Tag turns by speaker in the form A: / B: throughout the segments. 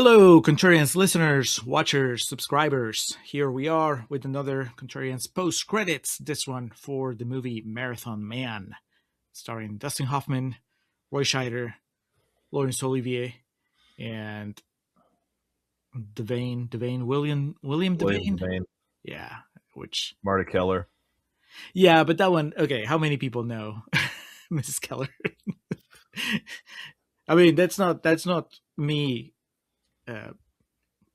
A: Hello, Contrarians listeners, watchers, subscribers. Here we are with another Contrarians post credits. This one for the movie Marathon Man, starring Dustin Hoffman, Roy Scheider, Laurence Olivier, and William Devane.
B: Devane,
A: Yeah, which
B: Marta Keller.
A: yeah, but that one. Okay, how many people know Mrs. Keller? I mean, that's not me.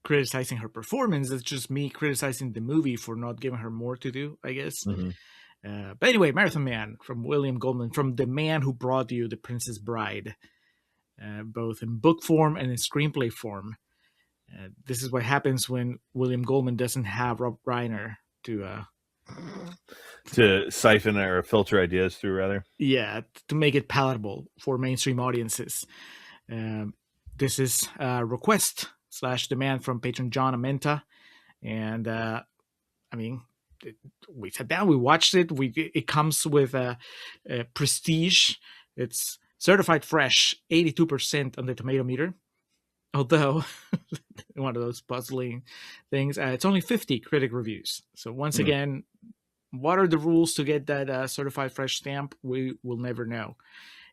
A: Criticizing her performance. It's just me criticizing the movie for not giving her more to do, I guess.
B: Mm-hmm.
A: But anyway, Marathon Man from William Goldman, from the man who brought you The Princess Bride, both in book form and in screenplay form. This is what happens when William Goldman doesn't have Rob Reiner
B: to siphon or filter ideas through, rather.
A: Yeah, to make it palatable for mainstream audiences. This is a request / demand from patron John Amenta, and I mean, we sat down, we watched it. It comes with a prestige. It's certified fresh, 82% on the tomato meter. Although one of those puzzling things, it's only 50 critic reviews. So once again, what are the rules to get that certified fresh stamp? We will never know.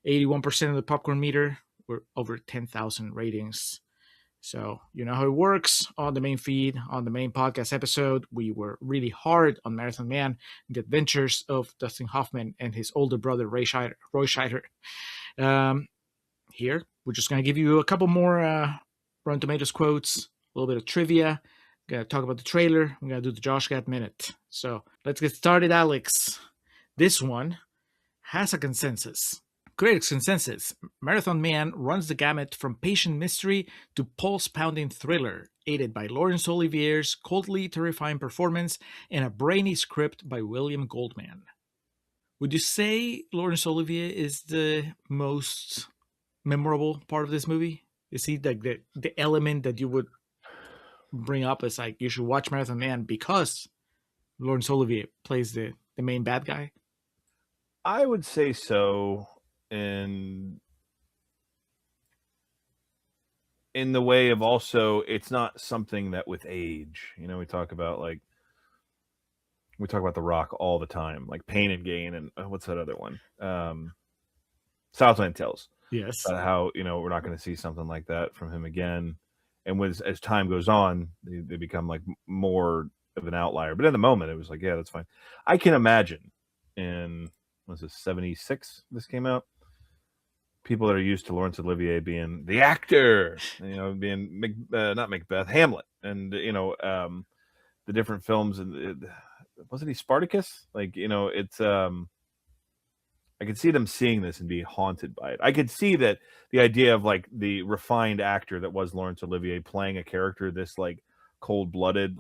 A: 81% of the popcorn meter. We're over 10,000 ratings. So you know how it works on the main feed, on the main podcast episode. We were really hard on Marathon Man, the adventures of Dustin Hoffman and his older brother, Roy Scheider. Here, we're just going to give you a couple more Rotten Tomatoes quotes, a little bit of trivia. We're going to talk about the trailer. We're going to do the Josh Gad Minute. So let's get started, Alex. This one has a consensus. Critics' consensus: Marathon Man runs the gamut from patient mystery to pulse-pounding thriller, aided by Laurence Olivier's coldly terrifying performance and a brainy script by William Goldman. Would you say Laurence Olivier is the most memorable part of this movie? Is he like the element that you would bring up as like you should watch Marathon Man because Laurence Olivier plays the main bad guy?
B: I would say so. In the way of also, it's not something that with age, we talk about The Rock all the time, like Pain and Gain, and what's that other one? Southland Tales.
A: Yes.
B: About how we're not going to see something like that from him again, and as time goes on, they become like more of an outlier. But in the moment, it was like, yeah, that's fine. I can imagine in was this 76? This came out. People that are used to Laurence Olivier being the actor, being not Macbeth, Hamlet, and the different films, and wasn't he Spartacus? It's I could see them seeing this and being haunted by it. I could see that the idea of like the refined actor that was Laurence Olivier playing a character this like cold-blooded,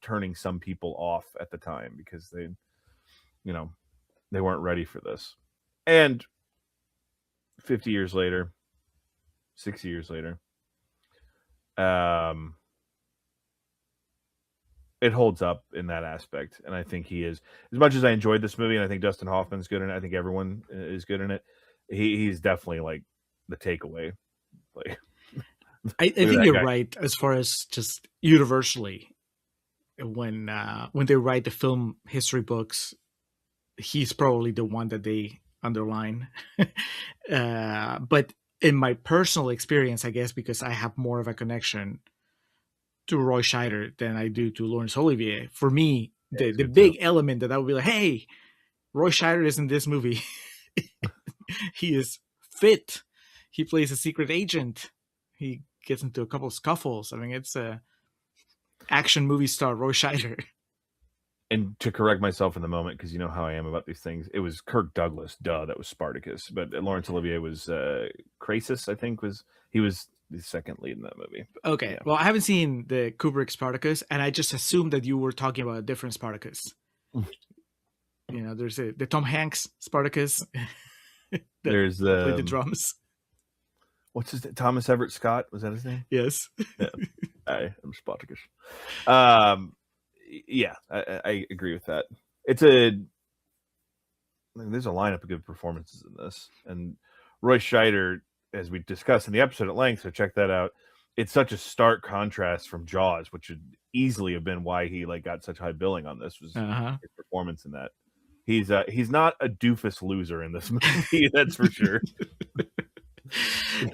B: turning some people off at the time because they weren't ready for this. And 50 years later, 60 years later, it holds up in that aspect. And I think he is, as much as I enjoyed this movie, and I think Dustin Hoffman's good in it, I think everyone is good in it, he's definitely like the takeaway.
A: I think you're right as far as just universally when they write the film history books, he's probably the one that they underline. But in my personal experience, I guess because I have more of a connection to Roy Scheider than I do to Laurence Olivier, for me, the big element that I would be like, hey, Roy Scheider is in this movie. He is fit. He plays a secret agent. He gets into a couple of scuffles. I mean, it's a action movie star, Roy Scheider.
B: And to correct myself in the moment, because you know how I am about these things, it was Kirk Douglas. That was Spartacus. But Laurence Olivier was Crassus, I think. He was the second lead in that movie. But,
A: okay, well, I haven't seen the Kubrick Spartacus, and I just assumed that you were talking about a different Spartacus. There's the Tom Hanks Spartacus.
B: There's
A: the drums.
B: What's his name? Thomas Everett Scott, was that his name?
A: Yes.
B: Yeah. I'm Spartacus. Yeah, I agree with that. There's a lineup of good performances in this, and Roy Scheider, as we discussed in the episode at length, so check that out. it's such a stark contrast from Jaws, which would easily have been why he like got such high billing on this, was
A: Uh-huh.
B: his performance in that. He's not a doofus loser in this movie, that's for sure.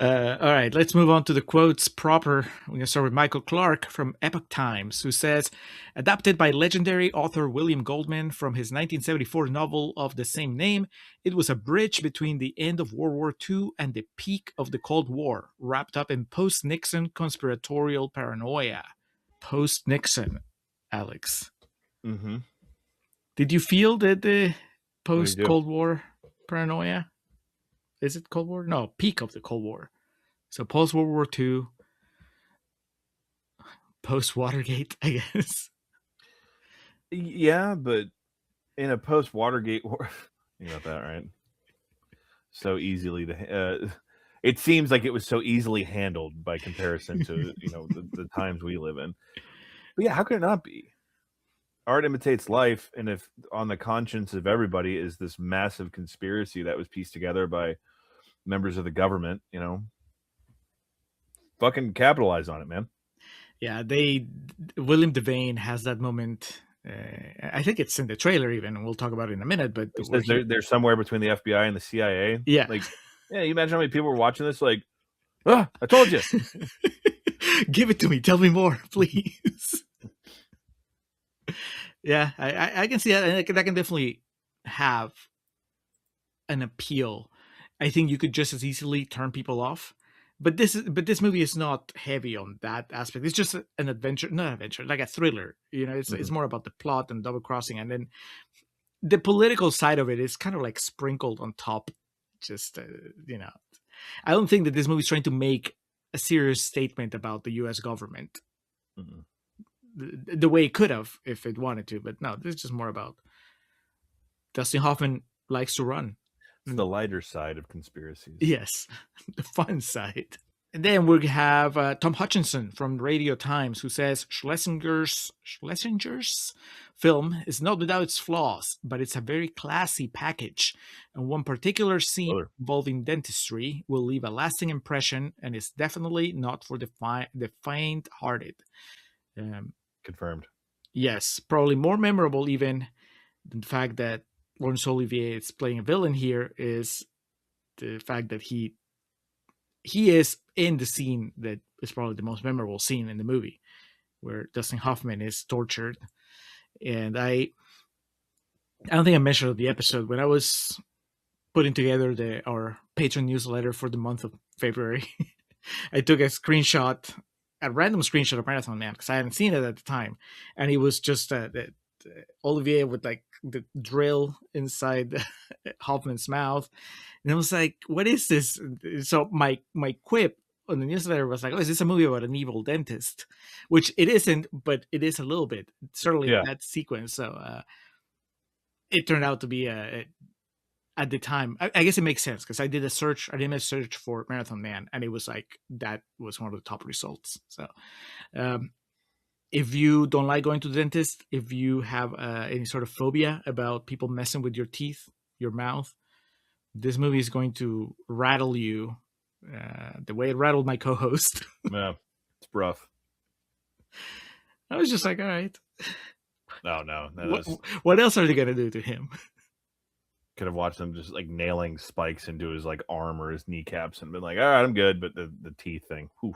A: All right, let's move on to the quotes proper. We're going to start with Michael Clark from Epoch Times, who says, adapted by legendary author William Goldman from his 1974 novel of the same name, it was a bridge between the end of World War II and the peak of the Cold War, wrapped up in post-Nixon conspiratorial paranoia. Post-Nixon, Alex.
B: Mm-hmm.
A: Did you feel that the
B: What do you do?
A: post-Cold War paranoia? Is it Cold War? No, peak of the Cold War. So post World War II, post Watergate, I guess.
B: Yeah, but in a post Watergate war, you got that right. So easily to, it seems like it was so easily handled by comparison to the times we live in. But yeah, how could it not be? Art imitates life, and if on the conscience of everybody is this massive conspiracy that was pieced together by members of the government, fucking capitalize on it, man.
A: Yeah, William Devane has that moment. I think it's in the trailer even, and we'll talk about it in a minute. But
B: they're somewhere between the FBI and the CIA.
A: Yeah,
B: like, yeah. You imagine how many people were watching this? Like, I told you.
A: Give it to me. Tell me more, please. Yeah, I can see that. And that can definitely have an appeal. I think you could just as easily turn people off. But this movie is not heavy on that aspect. It's just an adventure, not an adventure, like a thriller. It's more about the plot and double crossing, and then the political side of it is kind of like sprinkled on top. Just I don't think that this movie is trying to make a serious statement about the U.S. government the way it could have if it wanted to. But no, this is just more about Dustin Hoffman likes to run.
B: It's the lighter side of conspiracies.
A: Yes, the fun side. And then we have Tom Hutchinson from Radio Times, who says Schlesinger's film is not without its flaws, but it's a very classy package. And one particular scene involving dentistry will leave a lasting impression and is definitely not for the faint-hearted.
B: Confirmed.
A: Yes, probably more memorable even than the fact that Laurence Olivier is playing a villain here is the fact that he is in the scene that is probably the most memorable scene in the movie, where Dustin Hoffman is tortured. And I don't think I mentioned the episode when I was putting together our Patreon newsletter for the month of February. I took a random screenshot of Marathon Man because I hadn't seen it at the time, and it was just Olivier with like the drill inside Hoffman's mouth, and I was like, "What is this?" So my quip on the newsletter was like, "Oh, is this a movie about an evil dentist?" Which it isn't, but it is a little bit. Certainly that sequence. So it turned out to be at the time. I guess it makes sense because I did a search. I did a search for Marathon Man, and it was like that was one of the top results. So. If you don't like going to the dentist, if you have any sort of phobia about people messing with your teeth, your mouth, this movie is going to rattle you the way it rattled my co-host.
B: Yeah, it's rough.
A: I was just like, all right.
B: No.
A: What else are they going to do to him?
B: Could have watched them just like nailing spikes into his like arm or his kneecaps and been like, all right, I'm good. But the teeth thing, whew.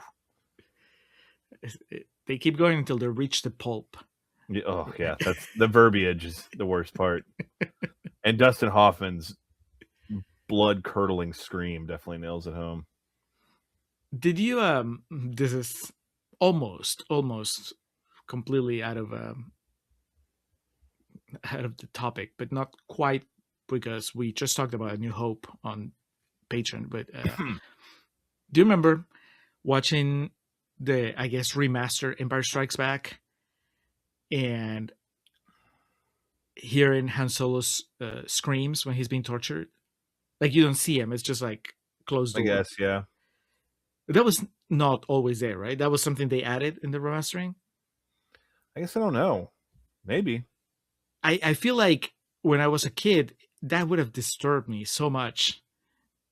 A: They keep going until they reach the pulp.
B: Oh yeah, that's the verbiage is the worst part. And Dustin Hoffman's blood-curdling scream definitely nails it home.
A: Did you this is almost completely out of the topic, but not quite, because we just talked about A New Hope on Patreon. But do you remember watching the, I guess, remaster Empire Strikes Back and hearing Han Solo's screams when he's being tortured? Like, you don't see him. It's just like closed door.
B: I guess, yeah.
A: That was not always there, right? That was something they added in the remastering?
B: I guess I don't know. Maybe.
A: I feel like when I was a kid, that would have disturbed me so much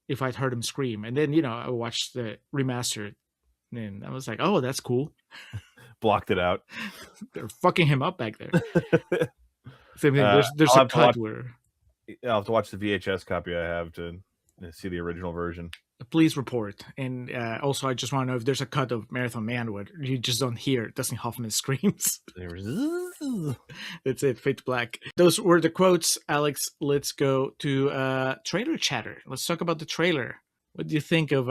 A: if I'd heard him scream. And then, I watched the remastered And I was like, oh, that's cool.
B: Blocked it out.
A: They're fucking him up back there. Same thing. There's
B: I'll
A: a
B: have to watch.
A: cut where.
B: I'll have to watch the VHS copy I have to see the original version.
A: Please report. And also, I just want to know if there's a cut of Marathon Man where you just don't hear Dustin Hoffman screams. That's it. Fade to black. Those were the quotes. Alex, let's go to trailer chatter. Let's talk about the trailer. What do you think of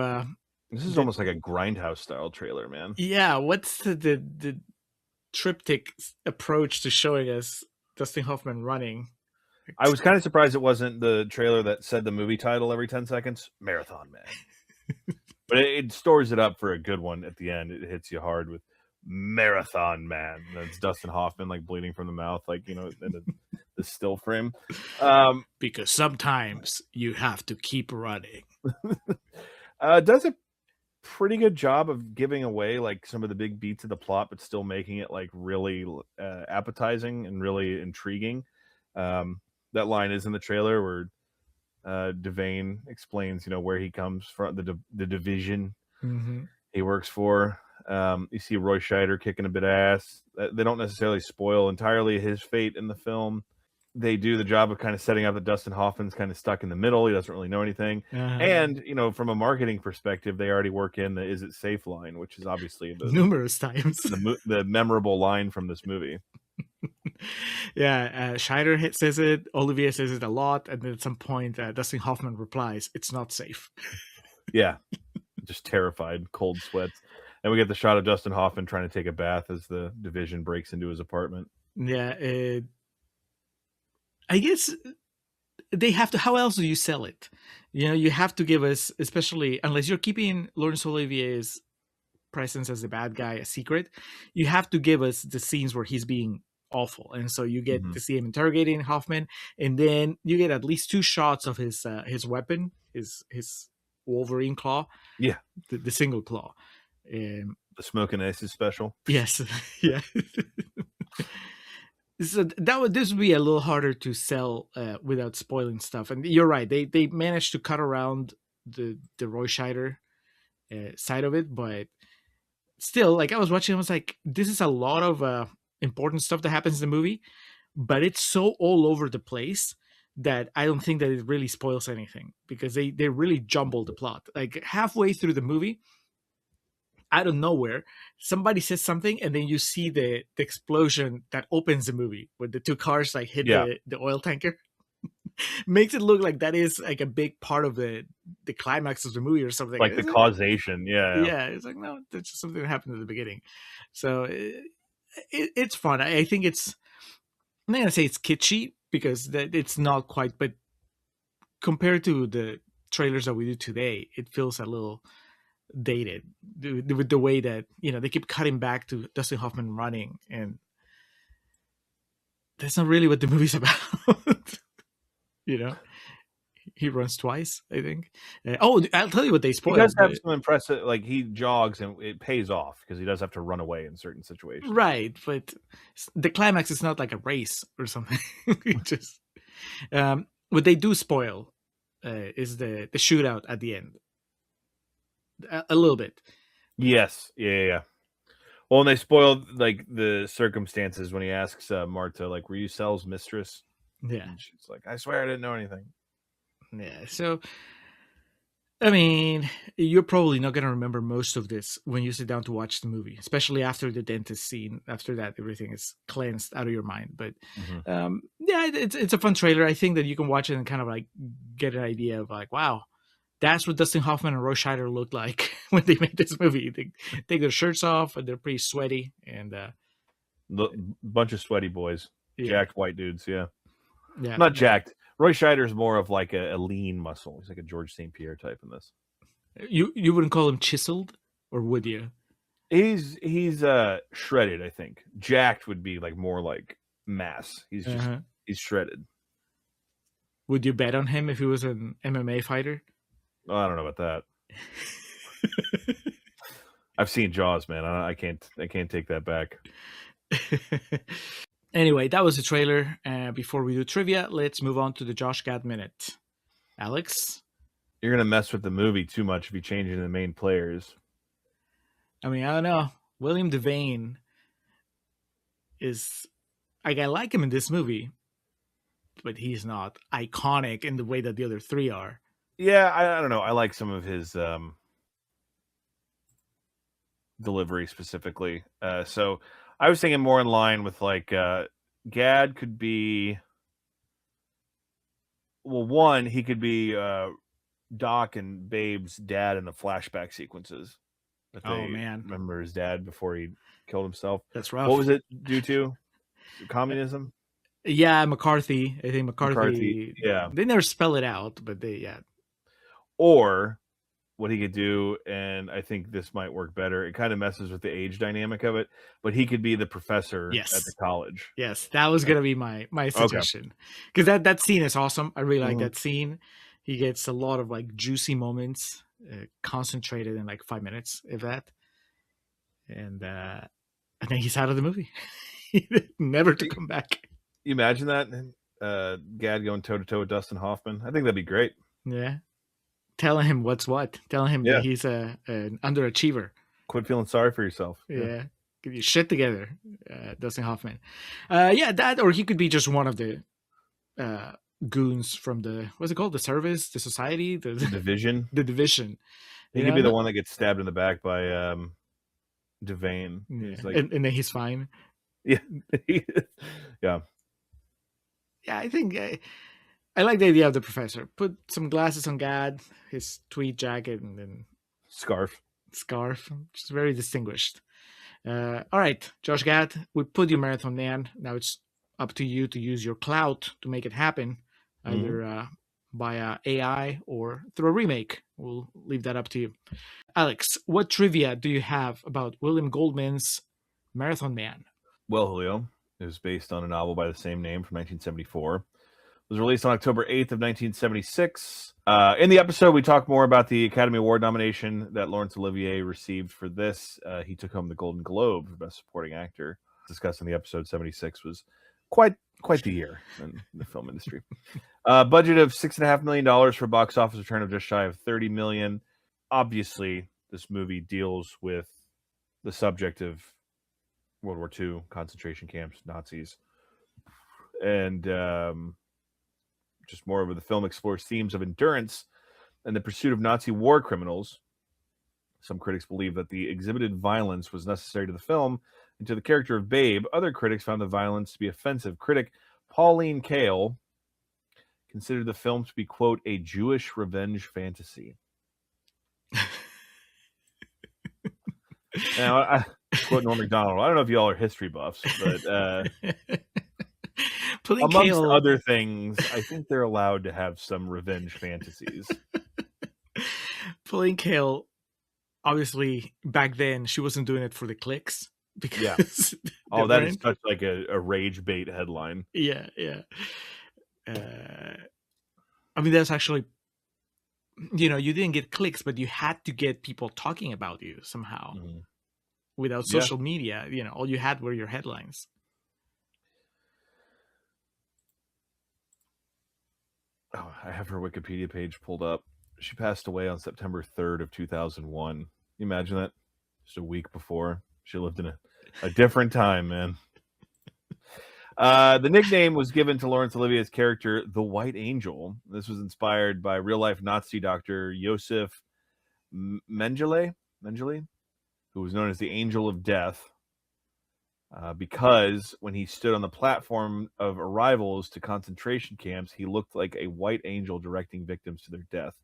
B: this is almost like a Grindhouse style trailer, man.
A: Yeah, what's the triptych approach to showing us Dustin Hoffman running?
B: I was kind of surprised it wasn't the trailer that said the movie title every 10 seconds, Marathon Man. But it stores it up for a good one at the end. It hits you hard with Marathon Man. That's Dustin Hoffman like bleeding from the mouth, like, in the still frame.
A: Because sometimes you have to keep running.
B: Does a pretty good job of giving away like some of the big beats of the plot, but still making it like really appetizing and really intriguing. That line is in the trailer where Devane explains, where he comes from, the division he works for. You see Roy Scheider kicking a bit of ass. They don't necessarily spoil entirely his fate in the film. They do the job of kind of setting up that Dustin Hoffman's kind of stuck in the middle. He doesn't really know anything. And, from a marketing perspective, they already work in the "Is it safe" line, which is obviously
A: numerous times
B: the memorable line from this movie.
A: Yeah, Scheider says it, Olivier says it a lot, and then at some point Dustin Hoffman replies, "It's not safe."
B: Yeah, just terrified, cold sweats. And we get the shot of Dustin Hoffman trying to take a bath as the division breaks into his apartment.
A: Yeah, I guess they have to. How else do you sell it? You have to give us, especially unless you're keeping Laurence Olivier's presence as the bad guy a secret, you have to give us the scenes where he's being awful, and so you get to see him interrogating Hoffman, and then you get at least 2 shots of his weapon, his Wolverine claw, the single claw,
B: the Smoking Aces special.
A: Yes, yeah. So this would be a little harder to sell without spoiling stuff, and you're right. They managed to cut around the Roy Scheider side of it, but still, like, I was watching, I was like, this is a lot of important stuff that happens in the movie, but it's so all over the place that I don't think that it really spoils anything, because they really jumbled the plot. Like, halfway through the movie, out of nowhere, somebody says something, and then you see the explosion that opens the movie when the 2 cars like hit the oil tanker. Makes it look like that is like a big part of the climax of the movie or something.
B: Like the causation,
A: yeah. It's like, no, that's just something that happened at the beginning. So it's fun. I think it's, I'm not gonna say it's kitschy, because it's not quite, but compared to the trailers that we do today, it feels a little dated with the way that they keep cutting back to Dustin Hoffman running, and that's not really what the movie's about. He runs twice, I think. I'll tell you what they spoiled.
B: He does have some impressive, like, he jogs and it pays off because he does have to run away in certain situations.
A: Right, but the climax is not like a race or something. Just what they do spoil is the shootout at the end. A little bit.
B: Yes, yeah. Well, and they spoiled like the circumstances when he asks Marta, like, "Were you Sel's mistress?"
A: Yeah,
B: and she's like, "I swear I didn't know anything."
A: Yeah, so I mean, you're probably not gonna remember most of this when you sit down to watch the movie, especially after the dentist scene. After that, everything is cleansed out of your mind. But yeah, it's a fun trailer. I think that you can watch it and kind of like get an idea of like, wow, that's what Dustin Hoffman and Roy Scheider looked like when they made this movie. They take their shirts off and they're pretty sweaty, and
B: bunch of sweaty boys, jacked white dudes. Yeah, not jacked. Roy Scheider's more of like a lean muscle. He's like a George St. Pierre type in this.
A: You wouldn't call him chiseled, or would you?
B: He's shredded, I think. Jacked would be like more like mass. He's just he's shredded.
A: Would you bet on him if he was an MMA fighter?
B: Oh, I don't know about that. I've seen Jaws, man. I can't take that back.
A: Anyway, that was the trailer. Before we do trivia, let's move on to the Josh Gad Minute. Alex?
B: You're going to mess with the movie too much if you change the main players.
A: I mean, I don't know. William Devane is like, I like him in this movie, but he's not iconic in the way that the other three are.
B: Yeah, I don't know. I like some of his delivery specifically. So I was thinking more in line with like Gad could be, well, one, he could be Doc and Babe's dad in the flashback sequences that
A: Oh
B: they
A: man,
B: remember his dad before he killed himself.
A: that's
B: What
A: rough.
B: was it due to? Communism?
A: Yeah, McCarthy. I think
B: McCarthy.
A: McCarthy.
B: Yeah.
A: They never spell it out, but they yeah.
B: Or what he could do, and I think this might work better. It kind of messes with the age dynamic of it, but he could be the professor at the
A: Yes,
B: college.
A: yes, that was gonna be my
B: Okay.
A: suggestion, because that scene is awesome. I really like
B: Mhm.
A: that scene. He gets a lot of like juicy moments, concentrated in like 5 minutes, if that, and then he's out of the movie, never to come back.
B: You imagine that? Gad going toe to toe with Dustin Hoffman. I think that'd be great.
A: Yeah, telling him what's what, telling him that
B: Yeah.
A: he's an underachiever.
B: Quit feeling sorry for yourself.
A: Yeah. Get your shit together, Dustin Hoffman. Yeah, that, or he could be just one of the goons from the, what's it called? The service, the society,
B: The division.
A: the division.
B: He could be the one that gets stabbed in the back by Devane.
A: Yeah.
B: He's like,
A: and then he's fine.
B: yeah, yeah.
A: Yeah, I think I like the idea of the professor. Put some glasses on Gad, his tweed jacket, and then
B: Scarf.
A: scarf, which is very distinguished. All right, Josh Gad, we put you Marathon Man. Now it's up to you to use your clout to make it happen, either via AI or through a remake. We'll leave that up to you. Alex, what trivia do you have about William Goldman's Marathon Man?
B: Well, Julio, it was based on a novel by the same name from 1974. It was released on October 8th of 1976. In the episode, we talk more about the Academy Award nomination that Laurence Olivier received for this. He took home the Golden Globe for Best Supporting Actor. Discussed in the episode, 76 was quite the year in the film industry. Budget of $6.5 million for box office return of just shy of $30 million. Obviously, this movie deals with the subject of World War II, concentration camps, Nazis, and just moreover, the film explores themes of endurance and the pursuit of Nazi war criminals. Some critics believe that the exhibited violence was necessary to the film and to the character of Babe. Other critics found the violence to be offensive. Critic Pauline Kael considered the film to be, quote, a Jewish revenge fantasy. Now, I quote Norm Macdonald. I don't know if y'all are history buffs, but amongst other things, I think they're allowed to have some revenge fantasies.
A: Pauline Kael, obviously, back then, she wasn't doing it for the clicks. Because
B: oh, that is such like a rage bait headline.
A: Yeah, yeah. I mean, that's actually, you didn't get clicks, but you had to get people talking about you somehow. Mm-hmm. Without social media, all you had were your headlines.
B: Oh, I have her Wikipedia page pulled up. She passed away on September 3rd of 2001. You imagine that? Just a week before. She lived in a different time, man. The nickname was given to Laurence Olivier's character, the White Angel. This was inspired by real-life Nazi doctor Josef Mengele, who was known as the Angel of Death, because when he stood on the platform of arrivals to concentration camps, he looked like a white angel directing victims to their death.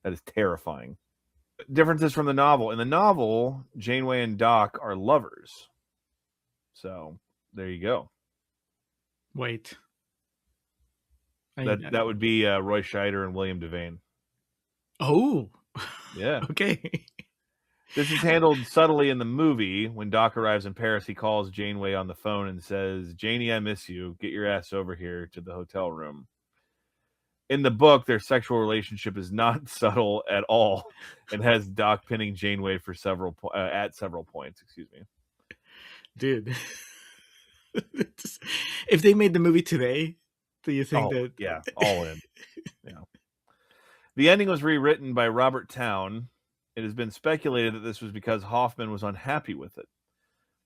B: That is terrifying. Differences from the novel. In the novel, Janeway and Doc are lovers. So, there you go.
A: Wait.
B: That would be Roy Scheider and William Devane.
A: Oh.
B: Yeah.
A: Okay.
B: This is handled subtly in the movie. When Doc arrives in Paris, he calls Janeway on the phone and says, "Janie, I miss you. Get your ass over here to the hotel room." In the book, their sexual relationship is not subtle at all and has Doc pinning Janeway for at several points. Excuse me.
A: Dude. If they made the movie today, do you think that...
B: Yeah, all in. Yeah. The ending was rewritten by Robert Towne It has been speculated that this was because Hoffman was unhappy with it.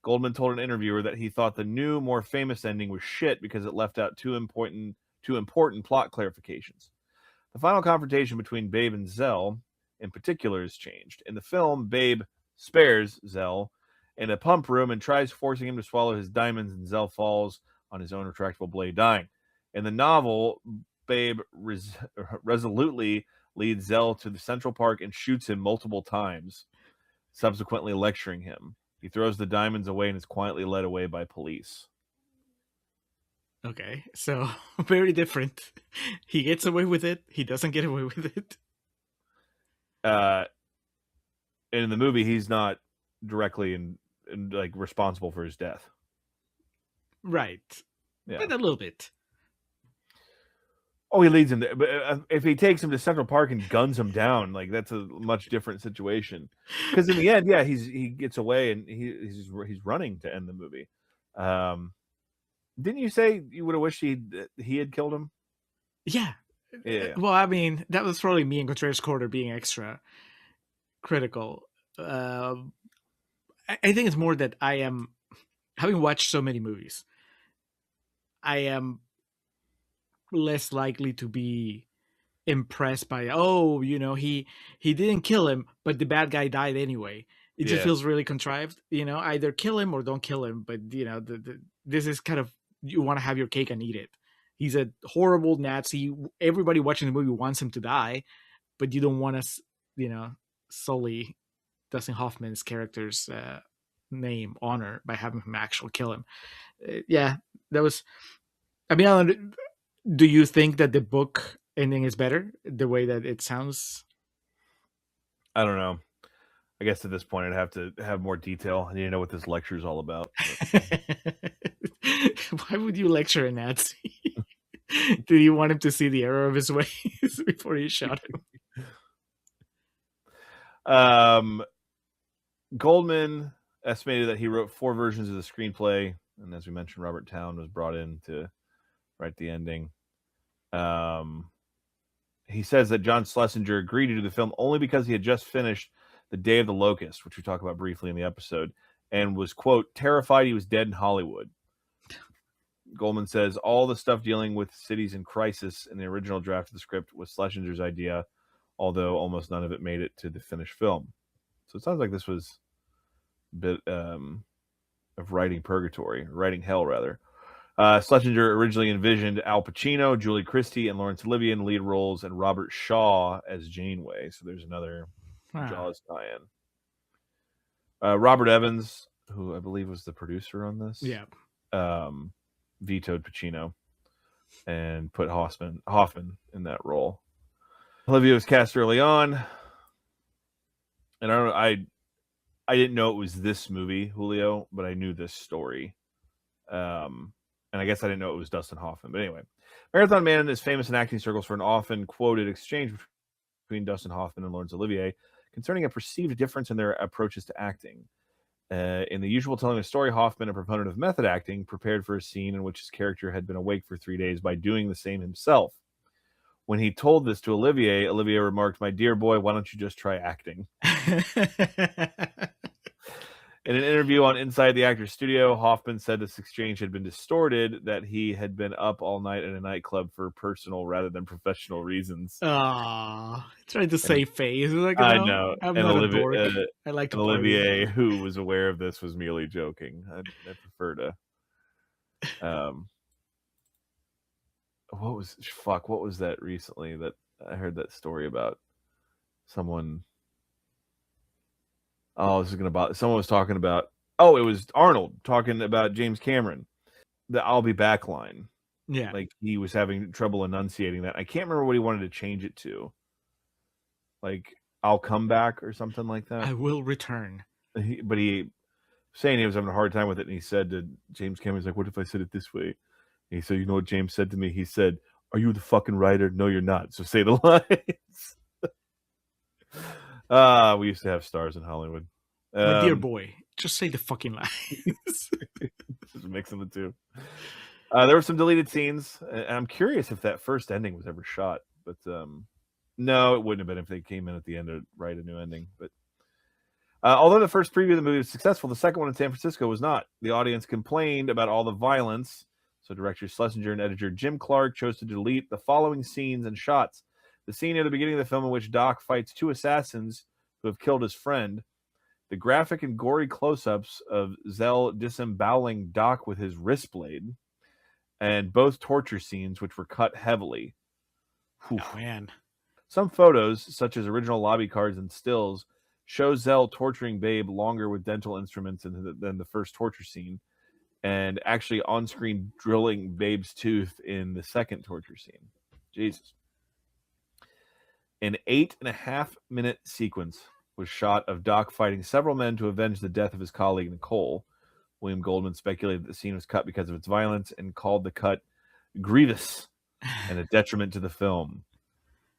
B: Goldman told an interviewer that he thought the new, more famous ending was shit because it left out two important plot clarifications. The final confrontation between Babe and Zell, in particular, is changed. In the film, Babe spares Zell in a pump room and tries forcing him to swallow his diamonds, and Zell falls on his own retractable blade, dying. In the novel, Babe resolutely leads Zell to the Central Park and shoots him multiple times, subsequently lecturing him. He throws the diamonds away and is quietly led away by police.
A: Okay, so very different. He gets away with it. He doesn't get away with it.
B: And in the movie, he's not directly and like responsible for his death.
A: Right.
B: Yeah.
A: But a little bit.
B: Oh, he leads him there. But if he takes him to Central Park and guns him down, like that's a much different situation. Because in the end, yeah, he gets away and he's running to end the movie. Didn't you say you would have wished he had killed him?
A: Yeah.
B: Yeah.
A: Well, I mean, that was probably me and Contrarians Quarter being extra critical. I think it's more that I am, having watched so many movies, I am less likely to be impressed by, he didn't kill him, but the bad guy died anyway. It just feels really contrived, either kill him or don't kill him. But this is kind of, you want to have your cake and eat it. He's a horrible Nazi. Everybody watching the movie wants him to die, but you don't want to, sully Dustin Hoffman's character's name, honor, by having him actually kill him. Yeah, that was. I mean, do you think that the book ending is better, the way that it sounds?
B: I don't know. I guess at this point I'd have to have more detail. I need to know what this lecture is all about.
A: Why would you lecture a Nazi? Do you want him to see the error of his ways before you shot
B: him? Goldman estimated that he wrote 4 versions of the screenplay, and as we mentioned, Robert Towne was brought in to write the ending. He says that John Schlesinger agreed to do the film only because he had just finished The Day of the Locust, which we talk about briefly in the episode, and was, quote, terrified he was dead in Hollywood. Goldman says all the stuff dealing with cities in crisis in the original draft of the script was Schlesinger's idea, although almost none of it made it to the finished film. So it sounds like this was a bit of writing hell, rather. Schlesinger originally envisioned Al Pacino, Julie Christie, and Laurence Olivier in the lead roles, and Robert Shaw as Janeway. So there's another Jaws tie-in. Robert Evans, who I believe was the producer on this, vetoed Pacino and put Hoffman in that role. Olivier was cast early on, and I didn't know it was this movie, Julio, but I knew this story. And I guess I didn't know it was Dustin Hoffman. But anyway, Marathon Man is famous in acting circles for an often quoted exchange between Dustin Hoffman and Laurence Olivier concerning a perceived difference in their approaches to acting. In the usual telling of story, Hoffman, a proponent of method acting, prepared for a scene in which his character had been awake for 3 days by doing the same himself. When he told this to Olivier remarked, "My dear boy, why don't you just try acting?" In an interview on Inside the Actors Studio, Hoffman said this exchange had been distorted, that he had been up all night in a nightclub for personal rather than professional reasons.
A: Trying to save face. Like,
B: I know.
A: I'm not a dork. I like to
B: Olivier, who was aware of this, was merely joking. I prefer to. What was that recently that I heard that story about? Someone. Oh, this is going to bother. Someone was talking about, it was Arnold talking about James Cameron, the "I'll be back" line.
A: Yeah.
B: Like he was having trouble enunciating that. I can't remember what he wanted to change it to. Like, "I'll come back" or something like that.
A: I will return.
B: But he saying he was having a hard time with it. And he said to James Cameron, he's like, "What if I said it this way?" And he said, "You know what James said to me? He said, 'Are you the fucking writer?' 'No, you're not. So say the lines.'" We used to have stars in Hollywood.
A: My dear boy, just say the fucking lines.
B: Just mixing the two. There were some deleted scenes, and I'm curious if that first ending was ever shot. But no, it wouldn't have been if they came in at the end to write a new ending. But Although the first preview of the movie was successful, the second one in San Francisco was not. The audience complained about all the violence, so director Schlesinger and editor Jim Clark chose to delete the following scenes and shots. The scene near the beginning of the film in which Doc fights two assassins who have killed his friend, the graphic and gory close-ups of Zell disemboweling Doc with his wrist blade, and both torture scenes which were cut heavily.
A: Oh, man.
B: Some photos, such as original lobby cards and stills, show Zell torturing Babe longer with dental instruments than the first torture scene, and actually on-screen drilling Babe's tooth in the second torture scene. Jesus. An 8.5-minute sequence was shot of Doc fighting several men to avenge the death of his colleague Nicole. William Goldman speculated that the scene was cut because of its violence and called the cut grievous and a detriment to the film.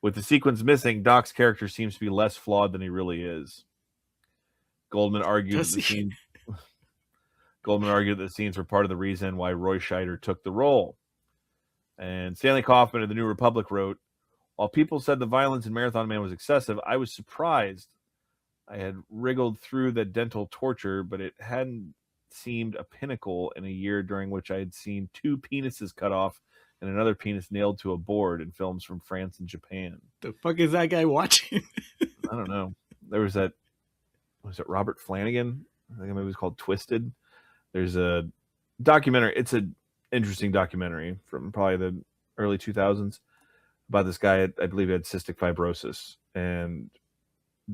B: With the sequence missing, Doc's character seems to be less flawed than he really is. Goldman argued that the scenes were part of the reason why Roy Scheider took the role. And Stanley Kaufman of the New Republic wrote, "While people said the violence in Marathon Man was excessive, I was surprised. I had wriggled through the dental torture, but it hadn't seemed a pinnacle in a year during which I had seen 2 penises cut off and another penis nailed to a board in films from France and Japan."
A: The fuck is that guy watching?
B: I don't know. There was that, was it Robert Flanagan? I think the movie was called Twisted. There's a documentary. It's an interesting documentary from probably the early 2000s about this guy. I believe he had cystic fibrosis, and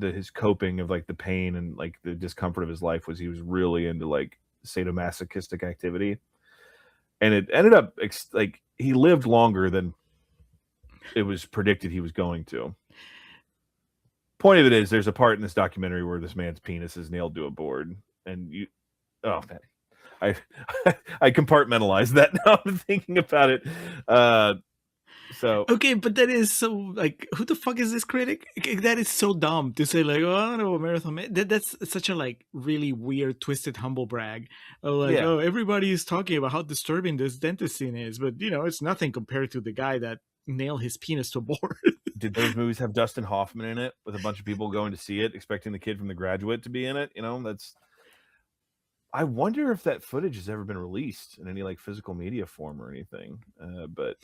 B: his coping of like the pain and like the discomfort of his life was he was really into like sadomasochistic activity. And it ended up like he lived longer than it was predicted he was going to. Point of it is, there's a part in this documentary where this man's penis is nailed to a board, and oh man, I compartmentalized that now. I'm thinking about it. So
A: okay, but that is so like, who the fuck is this critic? That is so dumb to say like, oh, I don't know, Marathon Man. That's such a like really weird, twisted humble brag. Like,
B: yeah.
A: oh, everybody is talking about how disturbing this dentist scene is, but it's nothing compared to the guy that nailed his penis to a board.
B: Did those movies have Dustin Hoffman in it with a bunch of people going to see it, expecting the kid from The Graduate to be in it? That's. I wonder if that footage has ever been released in any like physical media form or anything. But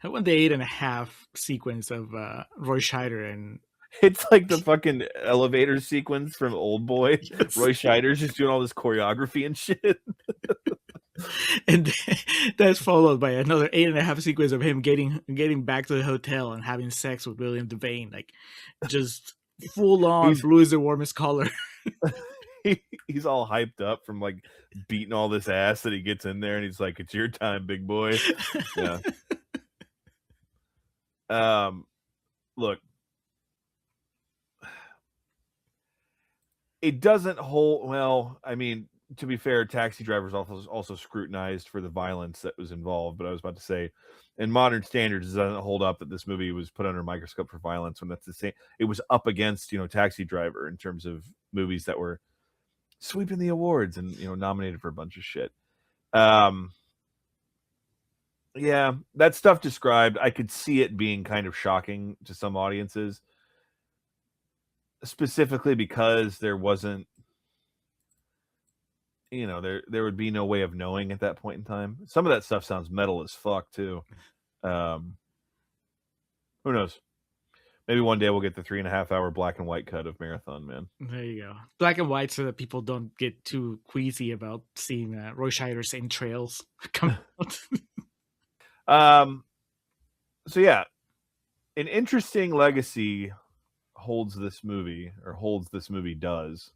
A: I want the 8.5 sequence of Roy Scheider, and
B: it's like the fucking elevator sequence from Old Boy.
A: Yes.
B: Roy Scheider's just doing all this choreography and shit.
A: And that's followed by another 8.5 sequence of him getting back to the hotel and having sex with William Devane, like just full on blue is the warmest color.
B: He's all hyped up from like beating all this ass that he gets in there, and he's like, "It's your time, big boy." Yeah. Look, it doesn't hold well. I mean, to be fair, Taxi Driver is also scrutinized for the violence that was involved. But I was about to say, in modern standards, it doesn't hold up that this movie was put under a microscope for violence when that's the same. It was up against Taxi Driver in terms of movies that were sweeping the awards and nominated for a bunch of shit. Yeah, that stuff described, I could see it being kind of shocking to some audiences, specifically because there wasn't, there would be no way of knowing at that point in time. Some of that stuff sounds metal as fuck too. Who knows? Maybe one day we'll get the 3.5-hour black and white cut of Marathon Man.
A: There you go. Black and white so that people don't get too queasy about seeing Roy Scheider's entrails come out.
B: So yeah, an interesting legacy holds this movie does.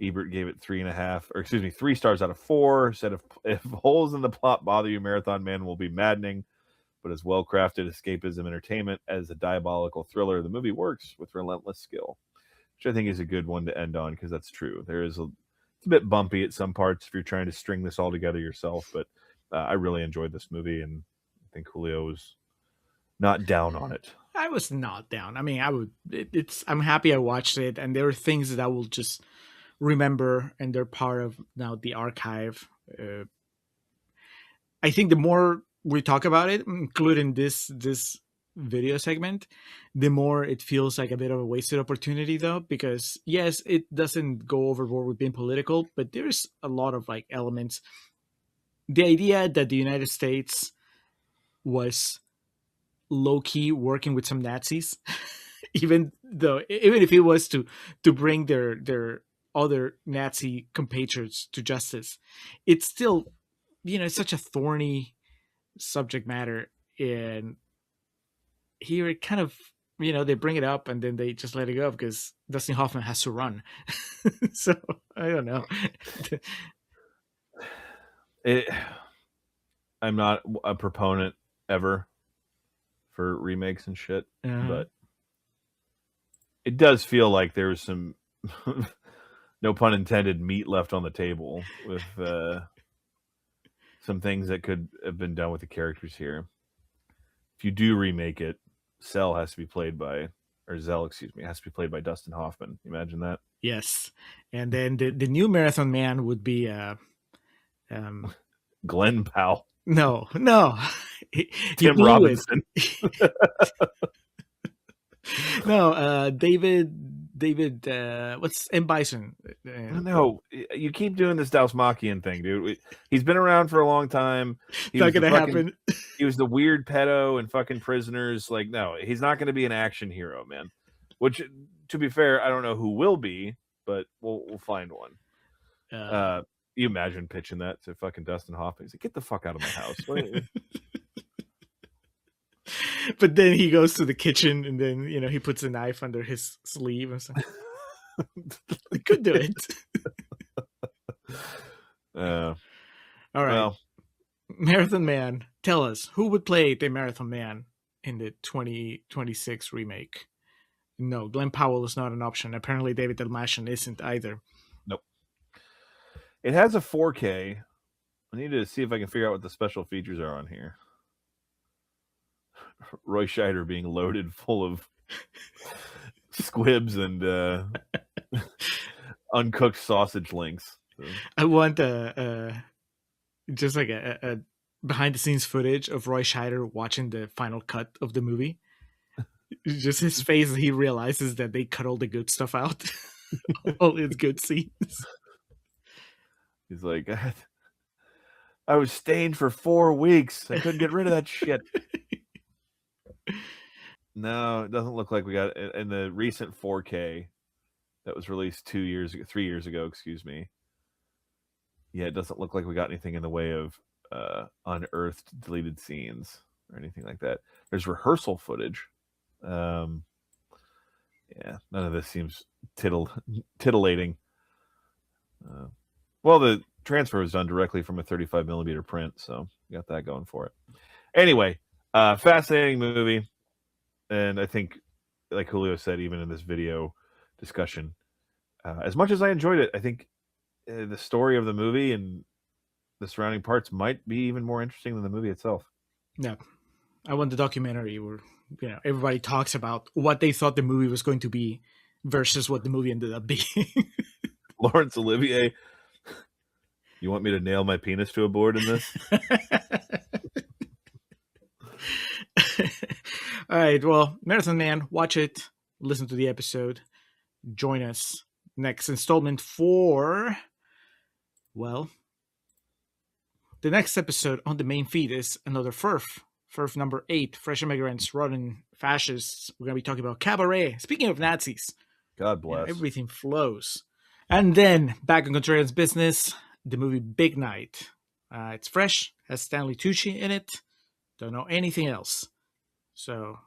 B: Ebert gave it 3 stars out of 4. Said if holes in the plot bother you, Marathon Man will be maddening, but as well-crafted escapism entertainment as a diabolical thriller, the movie works with relentless skill, which I think is a good one to end on, because that's true. It's a bit bumpy at some parts if you're trying to string this all together yourself, but I really enjoyed this movie, and I think Julio was not down on it.
A: I was not down. I mean, I'm happy I watched it, and there are things that I will just remember, and they're part of now the archive. I think the more we talk about it, including this video segment, the more it feels like a bit of a wasted opportunity, though, because yes, it doesn't go overboard with being political, but there's a lot of like elements. The idea that the United States was low key working with some Nazis, even if it was to bring their other Nazi compatriots to justice, it's still, it's such a thorny subject matter. And here it kind of, they bring it up and then they just let it go because Dustin Hoffman has to run. So I don't know.
B: I'm not a proponent ever for remakes and shit, but it does feel like there's some, no pun intended, meat left on the table with some things that could have been done with the characters here. If you do remake it, Zell, has to be played by Dustin Hoffman. Imagine that.
A: Yes. And then the new Marathon Man would be
B: Glenn Powell.
A: No.
B: Tim Robinson.
A: No, David, what's M. Bison?
B: No, you keep doing this Dausmachian thing, dude. He's been around for a long time.
A: Not gonna happen.
B: He was the weird pedo and fucking Prisoners. Like, no, he's not going to be an action hero, man. Which, to be fair, I don't know who will be, but we'll find one. You imagine pitching that to fucking Dustin Hoffman? He's like, get the fuck out of my house.
A: But then he goes to the kitchen and then, he puts a knife under his sleeve and stuff. He could do it. All right. Well, Marathon Man, tell us, who would play the Marathon Man in the 2026 remake? No, Glenn Powell is not an option. Apparently David Dalmatian isn't either.
B: Nope. It has a 4K. I need to see if I can figure out what the special features are on here. Roy Scheider being loaded full of squibs and uncooked sausage links. So.
A: I want just like a behind the scenes footage of Roy Scheider watching the final cut of the movie. Just his face as he realizes that they cut all the good stuff out. All his good scenes.
B: He's like, I was stained for 4 weeks. I couldn't get rid of that shit. No, it doesn't look like we got in the recent 4K that was released 3 years ago, excuse me. Yeah, it doesn't look like we got anything in the way of unearthed deleted scenes or anything like that. There's rehearsal footage. Yeah, none of this seems titillating. Well, the transfer was done directly from a 35 millimeter print, so you got that going for it. Anyway, fascinating movie. And I think, like Julio said, even in this video discussion, as much as I enjoyed it, I think the story of the movie and the surrounding parts might be even more interesting than the movie itself.
A: Yeah. I want the documentary where, everybody talks about what they thought the movie was going to be versus what the movie ended up being.
B: Laurence Olivier, you want me to nail my penis to a board in this?
A: All right, well, Marathon Man, watch it, listen to the episode, join us next installment for, well, the next episode on the main feed is another FERF number 8, Fresh Immigrants, Rotten Fascists. We're going to be talking about Cabaret. Speaking of Nazis.
B: God bless.
A: Everything flows. And then, back on Contrarians business, the movie Big Night. It's fresh, has Stanley Tucci in it. Don't know anything else. So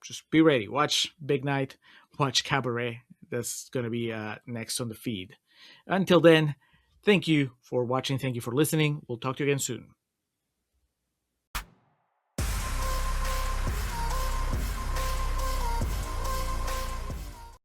A: just be ready. Watch Big Night. Watch Cabaret. That's going to be next on the feed. Until then, thank you for watching. Thank you for listening. We'll talk to you again soon.